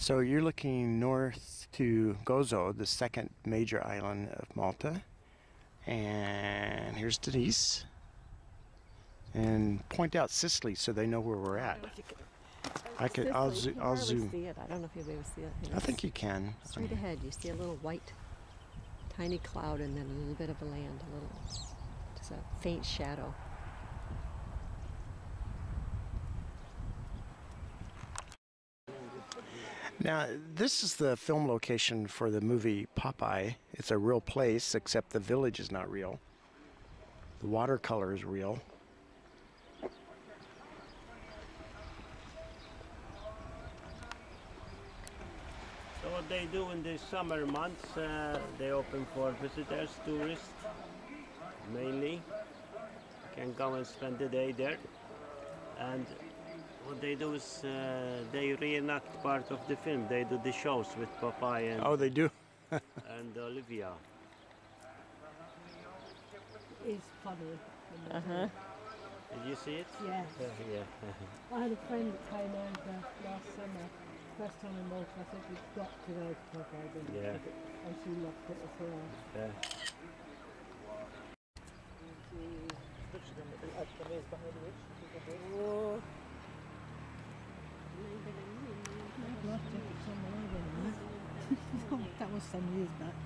So you're looking north to Gozo, the second major island of Malta. And here's Denise. And point out Sicily so they know where we're at. I'll zoom. See it. I don't know if you'll be able to see it. I think you can. Straight ahead, you see a little white, tiny cloud, and then a little bit of a land, just a faint shadow. Now, this is the film location for the movie Popeye. It's a real place, except the village is not real. The watercolor is real. So what they do in the summer months, they open for visitors, tourists, mainly. You can come and spend the day there. And what they do is they reenact part of the film. They do the shows with Popeye and Oh, they do? and Olivia. It's funny. Did you see it? Yeah. Yeah. I had a friend that came over last summer, first time in Malta. I said, you've got to go to Popeye. Yeah. And she loved it as well. Yeah. That was some years back.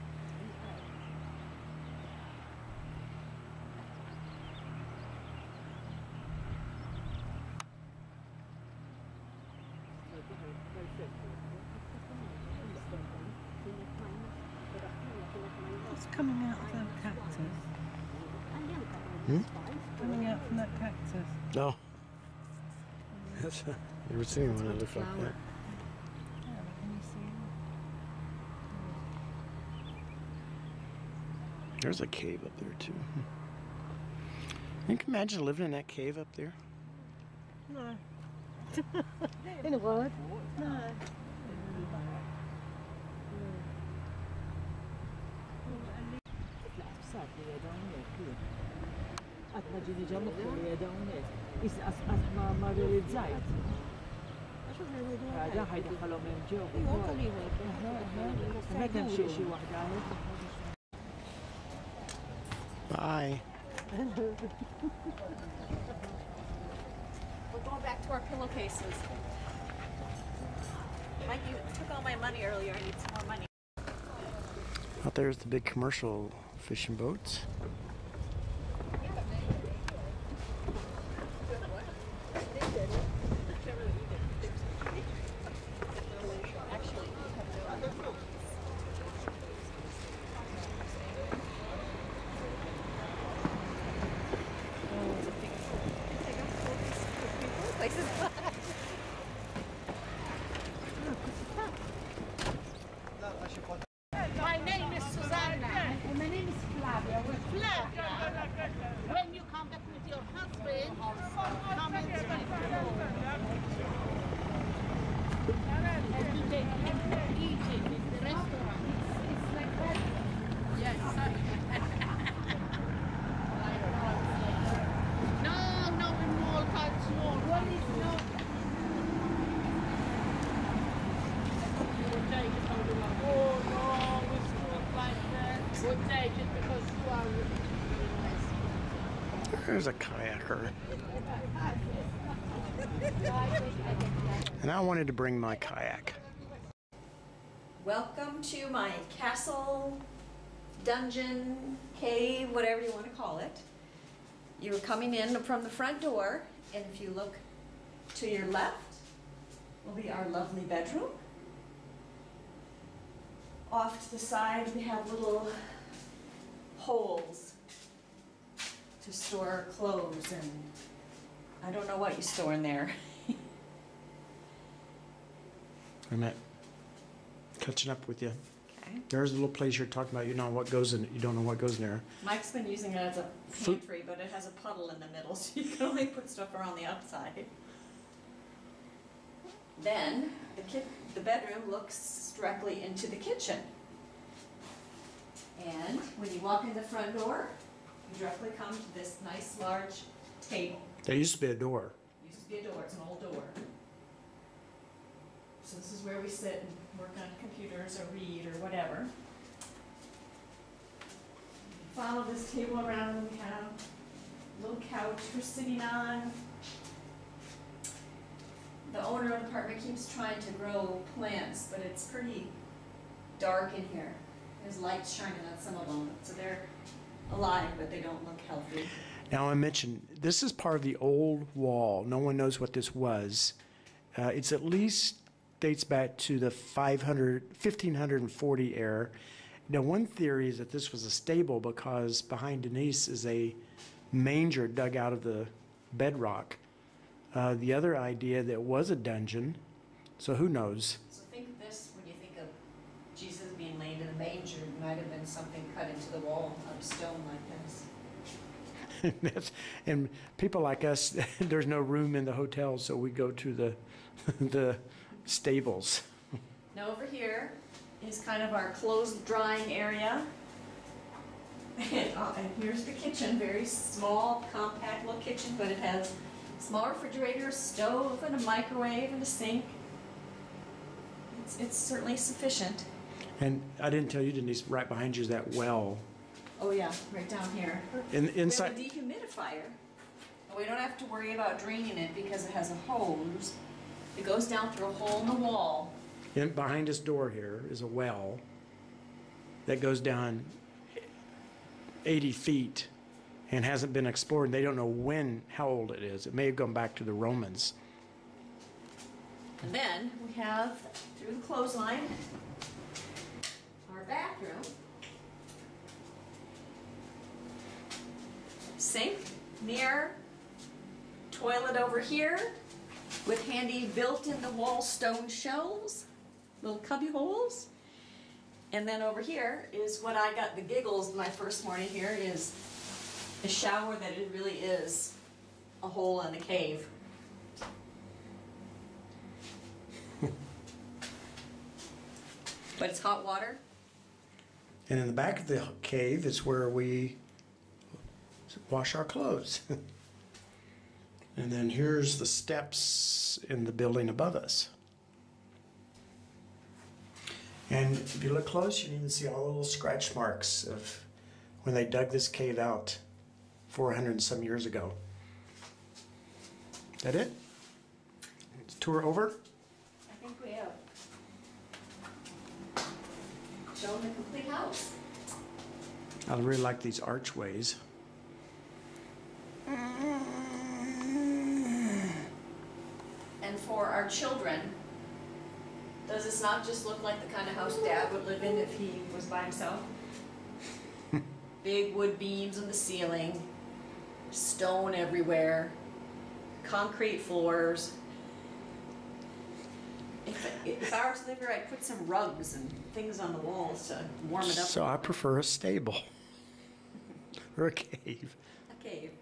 What's coming out of that cactus? Coming out from that cactus. No. That's you ever seen one that looks like that? Can you see it? There's a cave up there too. You can imagine living in that cave up there? No. In a word? No. ما realizzajt. Da ħajdaħħalhom hemm ġew. Hemmhekk hemm xi waħda. Bye. We're going back to our pillowcases. Mike, you took all my money earlier. I need some more money. Out there's the big commercial fishing boats. My name is Susanna. And my name is Flavia. Flavia, when you come back with your husband, come and spend the and you take him eating in the restaurant. It's like that. Yes. No, in Malta it's more. What is no? We'll take it on the line. Oh no, it's not like that. We'll take it because you are really nice. There's a kayaker. And I wanted to bring my kayak. Welcome to my castle, dungeon, cave, whatever you want to call it. You're coming in from the front door, and if you look to your left will be our lovely bedroom. Off to the side we have little holes to store clothes, and I don't know what you store in there. I'm at catching up with you. Okay. There's a little place you're talking about. You know what goes in. You don't know what goes in there. Mike's been using it as a pantry, but it has a puddle in the middle, so you can only put stuff around the outside. Then the bedroom looks directly into the kitchen. And when you walk in the front door, you directly come to this nice large table. There used to be a door. Used to be a door, it's an old door. So this is where we sit and work on computers or read or whatever. Follow this table around, we have a little couch we're sitting on. The owner of the apartment keeps trying to grow plants, but it's pretty dark in here. There's lights shining on some of them, so they're alive, but they don't look healthy. Now I mentioned, this is part of the old wall. No one knows what this was. It's at least dates back to the 1540 era. Now one theory is that this was a stable because behind Denise is a manger dug out of the bedrock. The other idea that it was a dungeon, so who knows? So think of this, when you think of Jesus being laid in a manger, it might have been something cut into the wall out of stone like this. And people like us, there's no room in the hotel, so we go to the stables. Now over here is kind of our clothes drying area. And here's the kitchen, very small, compact little kitchen, but it has a small refrigerator, a stove, and a microwave, and a sink. It's certainly sufficient. And I didn't tell you, Denise, right behind you is that well. Oh yeah, right down here. Inside. We have a dehumidifier. We don't have to worry about draining it because it has a hose. It goes down through a hole in the wall. Behind this door here is a well that goes down 80 feet and hasn't been explored. They don't know how old it is. It may have gone back to the Romans. And then we have, through the clothesline, our bathroom. Sink, mirror, toilet over here with handy built-in-the-wall stone shelves, little cubby holes. And then over here is what I got the giggles my first morning here, is a shower that it really is a hole in the cave. But it's hot water. And in the back of the cave is where we wash our clothes. And then here's the steps in the building above us. And if you look close, you can even see all the little scratch marks of when they dug this cave out 400 and some years ago. Is that it? Is the tour over? I think we have shown the complete house. I really like these archways. And for our children, does this not just look like the kind of house Dad would live in if he was by himself? Big wood beams in the ceiling, stone everywhere, concrete floors. If I were to live here, I'd put some rugs and things on the walls to warm it up. So I prefer a stable or a cave. A cave.